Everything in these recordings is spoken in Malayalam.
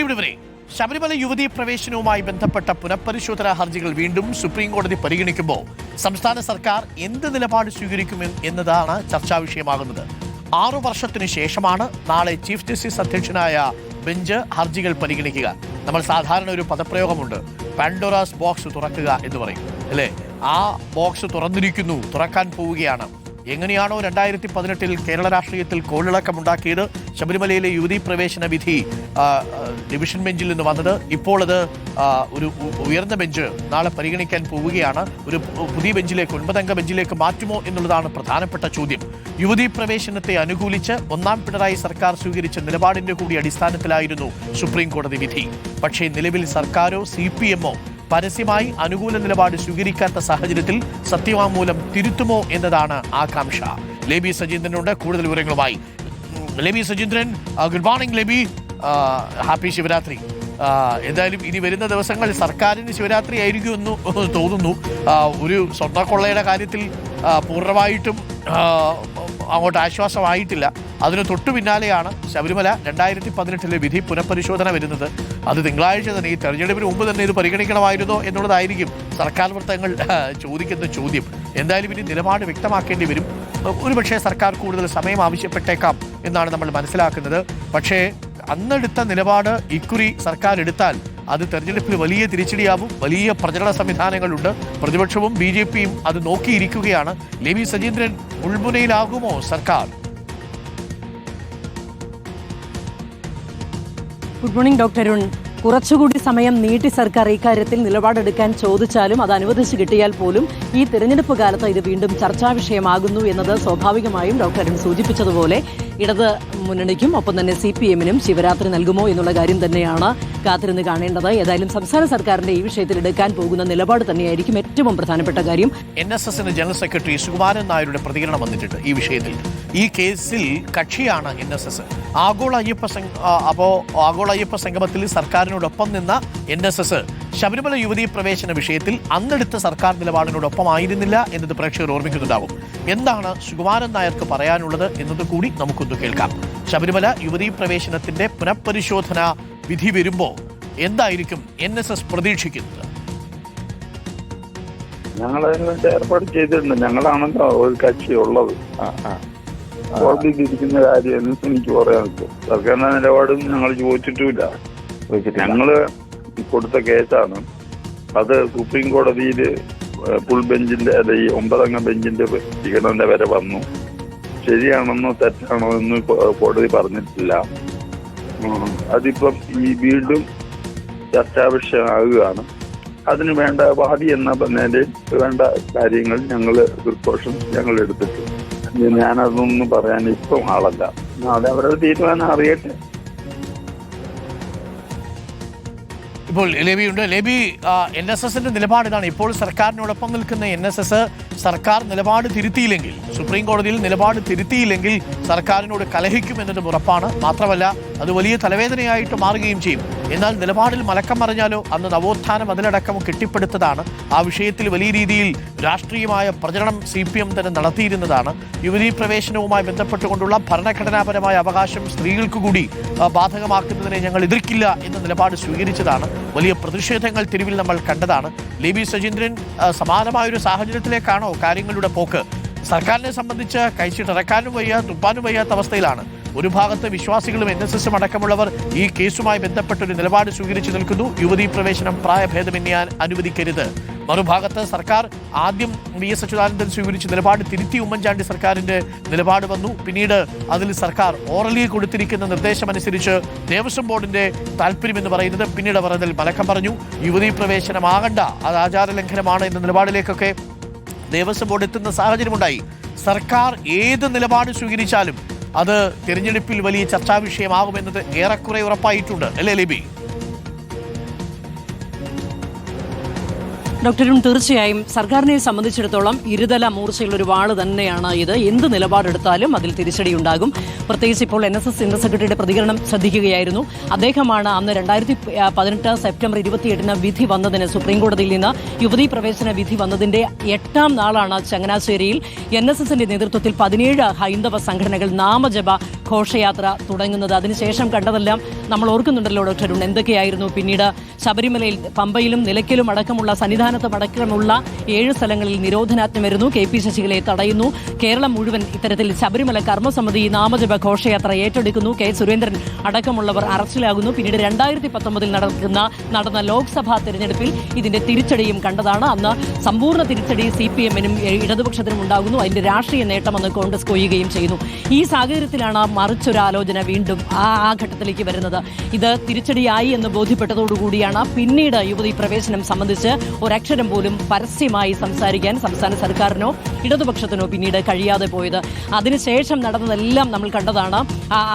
പ്രിയപ്പെട്ടവരെ, ശബരിമല യുവതീ പ്രവേശനവുമായി ബന്ധപ്പെട്ട പുനഃപരിശോധനാ ഹർജികൾ വീണ്ടും സുപ്രീം കോടതി പരിഗണിക്കുമ്പോൾ സംസ്ഥാന സർക്കാർ എന്ത് നിലപാട് സ്വീകരിക്കും എന്നതാണ് ചർച്ചാ വിഷയമാകുന്നത്. 6 വർഷത്തിനു ശേഷമാണ് നാളെ ചീഫ് ജസ്റ്റിസ് അധ്യക്ഷനായ ബെഞ്ച് ഹർജികൾ പരിഗണിക്കുക. നമ്മൾ സാധാരണ ഒരു പദപ്രയോഗമുണ്ട്, പാൻഡോറാസ് ബോക്സ് തുറക്കുക എന്ന് പറയും അല്ലേ? ആ ബോക്സ് തുറക്കാൻ പോവുകയാണ്. എങ്ങനെയാണോ 2018 കേരള രാഷ്ട്രീയത്തിൽ കോളിളക്കമുണ്ടാക്കിയത് ശബരിമലയിലെ യുവതീ പ്രവേശന വിധി ഡിവിഷൻ ബെഞ്ചിൽ നിന്ന് വന്നത്, ഇപ്പോൾ അത് ഒരു ഉയർന്ന ബെഞ്ച് നാളെ പരിഗണിക്കാൻ പോവുകയാണ്. ഒരു പുതിയ ബെഞ്ചിലേക്ക്, 9-അംഗ ബെഞ്ചിലേക്ക് മാറ്റുമോ എന്നുള്ളതാണ് പ്രധാനപ്പെട്ട ചോദ്യം. യുവതീ പ്രവേശനത്തെ അനുകൂലിച്ച് 1-ാം പിണറായി സർക്കാർ സ്വീകരിച്ച നിലപാടിന്റെ കൂടി അടിസ്ഥാനത്തിലായിരുന്നു സുപ്രീം കോടതി വിധി. പക്ഷേ നിലവിൽ സർക്കാരോ CPM-ഓ പരസ്യമായി അനുകൂല നിലപാട് സ്വീകരിക്കാത്ത സാഹചര്യത്തിൽ സത്യവാങ്മൂലം തിരുത്തുമോ എന്നതാണ് ആകാംക്ഷ. ലേബി സജീന്ദ്രനുണ്ട് കൂടുതൽ വിവരങ്ങളുമായി. ലേബി Sajeendran, good morning ലേബി. Happy Shivaratri. എന്തായാലും ഇനി വരുന്ന ദിവസങ്ങൾ സർക്കാരിന് ശിവരാത്രി ആയിരിക്കും എന്ന് തോന്നുന്നു. ഒരു സ്വർണ്ണക്കൊള്ളയുടെ കാര്യത്തിൽ പൂർണ്ണമായിട്ടും അങ്ങോട്ട് ആശ്വാസമായിട്ടില്ല. അതിന് തൊട്ടു പിന്നാലെയാണ് ശബരിമല 2018 വിധി പുനഃപരിശോധന വരുന്നത്. അത് തിങ്കളാഴ്ച തന്നെ, ഈ തെരഞ്ഞെടുപ്പിന് മുമ്പ് തന്നെ ഇത് പരിഗണിക്കണമായിരുന്നോ എന്നുള്ളതായിരിക്കും സർക്കാർ വൃത്തങ്ങൾ ചോദിക്കുന്ന ചോദ്യം. എന്തായാലും ഇനി നിലപാട് വ്യക്തമാക്കേണ്ടി വരും. ഒരുപക്ഷെ സർക്കാർ കൂടുതൽ സമയം ആവശ്യപ്പെട്ടേക്കാം എന്നാണ് നമ്മൾ മനസ്സിലാക്കുന്നത്. പക്ഷേ അന്നെടുത്ത നിലപാട് ഇക്കുറി സർക്കാർ എടുത്താൽ അത് തെരഞ്ഞെടുപ്പിൽ വലിയ തിരിച്ചടിയാവും. വലിയ പ്രചരണ സംവിധാനങ്ങളുണ്ട്. പ്രതിപക്ഷവും BJPയും അത് നോക്കിയിരിക്കുകയാണ്. ലേബി സജീന്ദ്രൻ, മുൾമുനയിലാകുമോ സർക്കാർ? Good morning doctor Arun. കുറച്ചുകൂടി സമയം നീട്ടി സർക്കാർ ഇക്കാര്യത്തിൽ നിലപാടെടുക്കാൻ ചോദിച്ചാലും അത് അനുവദിച്ചു കിട്ടിയാൽ പോലും ഈ തെരഞ്ഞെടുപ്പ് കാലത്ത് ഇത് വീണ്ടും ചർച്ചാ വിഷയമാകുന്നു എന്നത് സ്വാഭാവികമായും ഡോക്ടർ അരുൺ സൂചിപ്പിച്ചതുപോലെ ഇടത് മുന്നണിക്കും ഒപ്പം തന്നെ CPM-നും ശിവരാത്രി നൽകുമോ എന്നുള്ള കാര്യം തന്നെയാണ് കാത്തിരുന്ന് കാണേണ്ടത്. ഏതായാലും സംസ്ഥാന സർക്കാരിന്റെ ഈ വിഷയത്തിൽ എടുക്കാൻ പോകുന്ന നിലപാട് തന്നെയായിരിക്കും ഏറ്റവും പ്രധാനപ്പെട്ട കാര്യം. NSSന്റെ ജനറൽ സെക്രട്ടറി സുകുമാരൻ നായരുടെ പ്രതികരണം വന്നിട്ടുണ്ട് ഈ വിഷയത്തിൽ. ഈ കേസിൽ കക്ഷിയാണ് NSS. ആഗോള അയ്യപ്പ സംഗമത്തിൽ സർക്കാരിനോടൊപ്പം നിന്ന NSS ശബരിമല യുവതീ പ്രവേശന വിഷയത്തിൽ അന്നെടുത്ത സർക്കാർ നിലപാടിനോടൊപ്പമായിരുന്നില്ല എന്നത് പ്രേക്ഷകർ ഓർമ്മിക്കുന്നുണ്ടാവും. എന്താണ് സുകുമാരൻ നായർക്ക് പറയാനുള്ളത് എന്നത് കൂടി നമുക്കൊന്ന് കേൾക്കാം. ശബരിമല യുവതീ പ്രവേശനത്തിന്റെ പുനഃപരിശോധന വിധി വരുമ്പോൾ എന്തായിരിക്കും NSS പ്രതീക്ഷിക്കുന്നത്? ഞങ്ങൾ അതിനുവേണ്ടി ഏർപ്പാട് ചെയ്തിട്ടുണ്ട്. ഞങ്ങളാണല്ലോ ഒരു കക്ഷി ഉള്ളത്. കോടതിയിലിരിക്കുന്ന കാര്യം എനിക്ക് പറയാൻ പറ്റും. സർക്കാരിന്റെ നിലപാടും ഞങ്ങൾ ചോദിച്ചിട്ടുമില്ല. ഞങ്ങള് കൊടുത്ത കേസാണ്. അത് സുപ്രീം കോടതിയിൽ ഫുൾ ബെഞ്ചിന്റെ, അല്ലെ ഈ 9-അംഗ ബെഞ്ചിന്റെ പരിഗണന വരെ വന്നു. ശരിയാണെന്നോ തെറ്റാണോ എന്ന് കോടതി പറഞ്ഞിട്ടില്ല. അതിപ്പം ഈ വീണ്ടും ചർച്ചാ വിഷയമാകുകയാണ്. അതിന് വേണ്ട വാദി എന്ന നിലയിൽ വേണ്ട കാര്യങ്ങൾ പ്രിക്കോഷൻസ് ഞങ്ങൾ എടുത്തിട്ടുണ്ട്. ഞാനതൊന്നും പറയാൻ ഇപ്പം ആളല്ല. അത് അവരുടെ തീരുമാനം അറിയട്ടെ. ഇപ്പോൾ ലേബിയുണ്ട്. ലേബി, NSSന്റെ നിലപാട് ഇതാണ്. ഇപ്പോൾ സർക്കാരിനോടൊപ്പം നിൽക്കുന്ന NSS സർക്കാർ നിലപാട് തിരുത്തിയില്ലെങ്കിൽ, സുപ്രീം കോടതിയിൽ നിലപാട് തിരുത്തിയില്ലെങ്കിൽ സർക്കാരിനോട് കലഹിക്കുമെന്നത് ഉറപ്പാണ്. മാത്രമല്ല അത് വലിയ തലവേദനയായിട്ട് മാറുകയും ചെയ്യും. എന്നാൽ നിലപാടിൽ മലക്കം മറിഞ്ഞാലോ, അന്ന് നവോത്ഥാനം അതിലടക്കം കെട്ടിപ്പടുത്തതാണ്. ആ വിഷയത്തിൽ വലിയ രീതിയിൽ രാഷ്ട്രീയമായ പ്രചരണം CPM തന്നെ നടത്തിയിരുന്നതാണ്. യുവതീ പ്രവേശനവുമായി ബന്ധപ്പെട്ടുകൊണ്ടുള്ള ഭരണഘടനാപരമായ അവകാശം സ്ത്രീകൾക്ക് കൂടി ബാധകമാക്കുന്നതിനെ ഞങ്ങൾ എതിർക്കില്ല എന്ന നിലപാട് സ്വീകരിച്ചതാണ്. വലിയ പ്രതിഷേധങ്ങൾ തെരുവിൽ നമ്മൾ കണ്ടതാണ്. ലേബി സജീന്ദ്രൻ, സമാനമായൊരു സാഹചര്യത്തിലേക്കാണോ കാര്യങ്ങളുടെ പോക്ക്? സർക്കാരിനെ സംബന്ധിച്ച് കഴിച്ചിട്ടിറക്കാനും വയ്യ, തുപ്പാനും വയ്യാത്ത അവസ്ഥയിലാണ്. ഒരു ഭാഗത്ത് വിശ്വാസികളും NSSും അടക്കമുള്ളവർ ഈ കേസുമായി ബന്ധപ്പെട്ടൊരു നിലപാട് സ്വീകരിച്ചു നിൽക്കുന്നു. യുവതീ പ്രവേശനം പ്രായഭേദമന്യേ അനുവദിക്കരുത്. മറുഭാഗത്ത് സർക്കാർ ആദ്യം VS അച്യുതാനന്ദൻ സ്വീകരിച്ച നിലപാട് തിരുത്തി ഉമ്മൻചാണ്ടി സർക്കാരിന്റെ നിലപാട് വന്നു. പിന്നീട് അതിൽ സർക്കാർ ഓറലി കൊടുത്തിരിക്കുന്ന നിർദ്ദേശമനുസരിച്ച് ദേവസ്വം ബോർഡിന്റെ താല്പര്യമെന്ന് പറയുന്നത് പിന്നീട് അവർ അതിൽ മലക്കം പറഞ്ഞു. യുവതീ പ്രവേശനമാകണ്ട, അത് ആചാരലംഘനമാണ് എന്ന നിലപാടിലേക്കൊക്കെ ദേവസ്വം ബോർഡ് എത്തുന്ന സാഹചര്യമുണ്ടായി. സർക്കാർ ഏത് നിലപാട് സ്വീകരിച്ചാലും അത് തിരഞ്ഞെടുപ്പിൽ വലിയ ചർച്ചാ വിഷയമാകുമെന്നത് ഏറെക്കുറെ ഉറപ്പായിട്ടുണ്ട്, അല്ലേ ലേബി? ഡോക്ടറും, തീർച്ചയായും സർക്കാരിനെ സംബന്ധിച്ചിടത്തോളം ഇരുതല മൂർച്ചയുള്ള ഒരു വാള് തന്നെയാണ് ഇത്. എന്ത് നിലപാടെടുത്താലും അതിൽ തിരിച്ചടിയുണ്ടാകും. പ്രത്യേകിച്ച് ഇപ്പോൾ NSS ജനറൽ സെക്രട്ടറിയുടെ പ്രതികരണം ശ്രദ്ധിക്കുകയായിരുന്നു. അദ്ദേഹമാണ് അന്ന് 2018 സെപ്റ്റംബർ 28 വിധി വന്നതിന്, സുപ്രീം കോടതിയിൽ നിന്ന് യുവതീ പ്രവേശന വിധി വന്നതിന്റെ 8ാം നാളാണ് ചങ്ങനാശ്ശേരിയിൽ NSSന്റെ നേതൃത്വത്തിൽ 17 ഹൈന്ദവ സംഘടനകൾ നാമജപ ഘോഷയാത്ര തുടങ്ങുന്നത്. അതിനുശേഷം കണ്ടതെല്ലാം നമ്മൾ ഓർക്കുന്നുണ്ടല്ലോ ഡോക്ടർ അരുൺ. എന്തൊക്കെയായിരുന്നു പിന്നീട് ശബരിമലയിൽ, പമ്പയിലും നിലയ്ക്കലും അടക്കമുള്ള സന്നിധാനത്തും അടക്കമുള്ള 7 സ്ഥലങ്ങളിൽ നിരോധനാജ്ഞ വരുന്നു. കെ.പി. ശശികലയെ തടയുന്നു. കേരളം മുഴുവൻ ഇത്തരത്തിൽ ശബരിമല കർമ്മസമിതി നാമജപ ഘോഷയാത്ര ഏറ്റെടുക്കുന്നു. കെ. സുരേന്ദ്രൻ അടക്കമുള്ളവർ അറസ്റ്റിലാകുന്നു. പിന്നീട് 2019 നടന്ന ലോക്സഭാ തെരഞ്ഞെടുപ്പിൽ ഇതിന്റെ തിരിച്ചടിയും കണ്ടതാണ്. അന്ന് സമ്പൂർണ്ണ തിരിച്ചടി CPM-നും ഇടതുപക്ഷത്തിനും ഉണ്ടാകുന്നു. അതിന്റെ രാഷ്ട്രീയ നേട്ടമെന്ന് കോൺഗ്രസ് കൊയ്യുകയും ചെയ്യുന്നു. ഈ സാഹചര്യത്തിലാണ് മറിച്ചൊരു ആലോചന വീണ്ടും ആ ഘട്ടത്തിലേക്ക് വരുന്നത്. ഇത് തിരിച്ചടിയായി എന്ന് ബോധ്യപ്പെട്ടതോടുകൂടിയാണ് പിന്നീട് യുവതീ പ്രവേശനം സംബന്ധിച്ച് ഒരക്ഷരം പോലും പരസ്യമായി സംസാരിക്കാൻ സംസ്ഥാന സർക്കാരിനോ ഇടതുപക്ഷത്തിനോ പിന്നീട് കഴിയാതെ പോയത്. അതിനുശേഷം നടന്നതെല്ലാം നമ്മൾ കണ്ടതാണ്.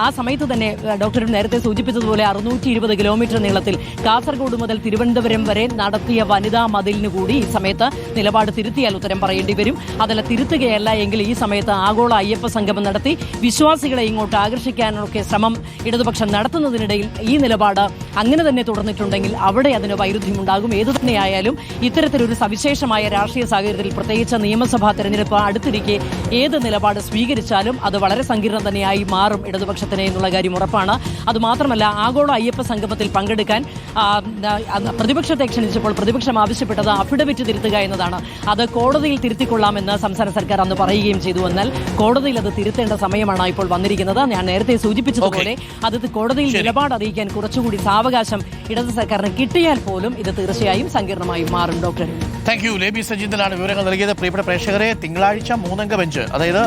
ആ സമയത്ത് തന്നെ ഡോക്ടർ നേരത്തെ സൂചിപ്പിച്ചതുപോലെ 620 കിലോമീറ്റർ നീളത്തിൽ കാസർഗോഡ് മുതൽ തിരുവനന്തപുരം വരെ നടത്തിയ വനിതാ മതിലിന് കൂടി ഈ സമയത്ത് നിലപാട് തിരുത്തിയാൽ ഉത്തരം പറയേണ്ടി വരും. അതല്ല തിരുത്തുകയല്ല എങ്കിൽ ഈ സമയത്ത് ആഗോള അയ്യപ്പ സംഗമം നടത്തി വിശ്വാസികളെ ഇങ്ങോട്ട് ആകർഷിക്കാനൊക്കെ ശ്രമം ഇടതുപക്ഷം നടത്തുന്നതിനിടയിൽ ഈ നിലപാട് അങ്ങനെ തന്നെ തുടർന്നിട്ടുണ്ടെങ്കിൽ അവിടെ അതിന് വൈരുദ്ധ്യമുണ്ടാകും. ഏതു തന്നെയായാലും ഇത്തരത്തിലൊരു സവിശേഷമായ രാഷ്ട്രീയ സാഹചര്യത്തിൽ, പ്രത്യേകിച്ച് നിയമസഭാ തെരഞ്ഞെടുപ്പ് അടുത്തിരിക്കെ ഏത് നിലപാട് സ്വീകരിച്ചാലും അത് വളരെ സങ്കീർണം തന്നെയായി മാറും ഇടതുപക്ഷത്തിന് എന്നുള്ള കാര്യം ഉറപ്പാണ്. അതുമാത്രമല്ല, ആഗോള അയ്യപ്പ സംഗമത്തിൽ പങ്കെടുക്കാൻ പ്രതിപക്ഷത്തെ ക്ഷണിച്ചപ്പോൾ പ്രതിപക്ഷം ആവശ്യപ്പെട്ടത് അഫിഡവിറ്റ് തിരുത്തുക എന്നതാണ്. അത് കോടതിയിൽ തിരുത്തിക്കൊള്ളാമെന്ന് സംസ്ഥാന സർക്കാർ അന്ന് പറയുകയും ചെയ്തു. എന്നാൽ കോടതിയിൽ അത് തിരുത്തേണ്ട സമയമാണ് ഇപ്പോൾ വന്നിരിക്കുന്നത്. ഞാൻ നേരത്തെ സൂചിപ്പിച്ചതുപോലെ അത് കോടതിയിൽ നിലപാട് അറിയിക്കാൻ കുറച്ചുകൂടി സാവകാശം ഇടത് സർക്കാരിന് കിട്ടിയാൽ പോലും ഇത് തീർച്ചയായും സങ്കീർണമായി മാറും. Doctor thank you. ലേബി സജീന്ദ്രനാണ് വിവരങ്ങൾ നൽകിയത്. പ്രിയപ്പെട്ട പ്രേക്ഷകരെ, തിങ്കളാഴ്ച 3-അംഗ ബെഞ്ച്, അതായത്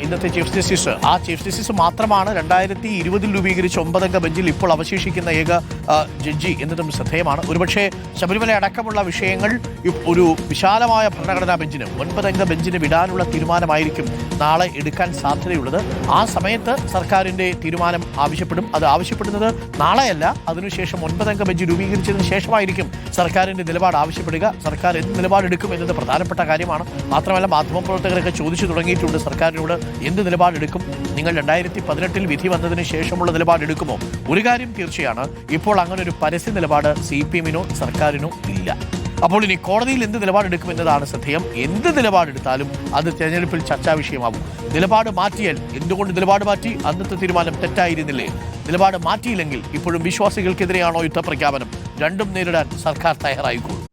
ഇന്നത്തെ ചീഫ് ജസ്റ്റിസ്, ആ ചീഫ് ജസ്റ്റിസ് മാത്രമാണ് 2020 രൂപീകരിച്ച 9-അംഗ ബെഞ്ചിൽ ഇപ്പോൾ അവശേഷിക്കുന്ന ഏക ജഡ്ജി എന്നതും ശ്രദ്ധേയമാണ്. ഒരുപക്ഷെ ശബരിമല അടക്കമുള്ള വിഷയങ്ങൾ ഒരു വിശാലമായ ഭരണഘടനാ ബെഞ്ചിന്, 9-അംഗ ബെഞ്ചിന് വിടാനുള്ള തീരുമാനമായിരിക്കും നാളെ എടുക്കാൻ സാധ്യതയുള്ളത്. ആ സമയത്ത് സർക്കാരിന്റെ തീരുമാനം ആവശ്യപ്പെടും. അത് ആവശ്യപ്പെടുന്നത് നാളെയല്ല, അതിനുശേഷം 9-അംഗ ബെഞ്ച് രൂപീകരിച്ചതിന് ശേഷമായിരിക്കും സർക്കാരിന്റെ നിലപാട് ആവശ്യപ്പെടുക. സർക്കാർ എന്ത് നിലപാടെടുക്കും എന്നത് പ്രധാനപ്പെട്ട കാര്യമാണ്. മാത്രമല്ല, മാധ്യമപ്രവർത്തകരൊക്കെ ചോദിച്ചു തുടങ്ങിയിട്ടുണ്ട് സർക്കാരിനോട് എന്ത് നിലപാടെടുക്കും, നിങ്ങൾ 2018 വിധി വന്നതിന് ശേഷമുള്ള നിലപാടെടുക്കുമോ? ഒരു കാര്യം തീർച്ചയാണ്, ഇപ്പോൾ അങ്ങനെ ഒരു പരസ്യ നിലപാട് CPM-നോ സർക്കാരിനോ ഇല്ല. അപ്പോൾ ഇനി കോടതിയിൽ എന്ത് നിലപാടെടുക്കും എന്നതാണ് ശ്രദ്ധേയം. എന്ത് നിലപാടെടുത്താലും അത് തെരഞ്ഞെടുപ്പിൽ ചർച്ചാ വിഷയമാകും. നിലപാട് മാറ്റിയാൽ എന്തുകൊണ്ട് നിലപാട് മാറ്റി, അന്നത്തെ തീരുമാനം തെറ്റായിരുന്നില്ലേ? നിലപാട് മാറ്റിയില്ലെങ്കിൽ ഇപ്പോഴും വിശ്വാസികൾക്കെതിരെയാണോ യുദ്ധപ്രഖ്യാപനം? രണ്ടും നേരിടാൻ സർക്കാർ തയ്യാറായിക്കോളും.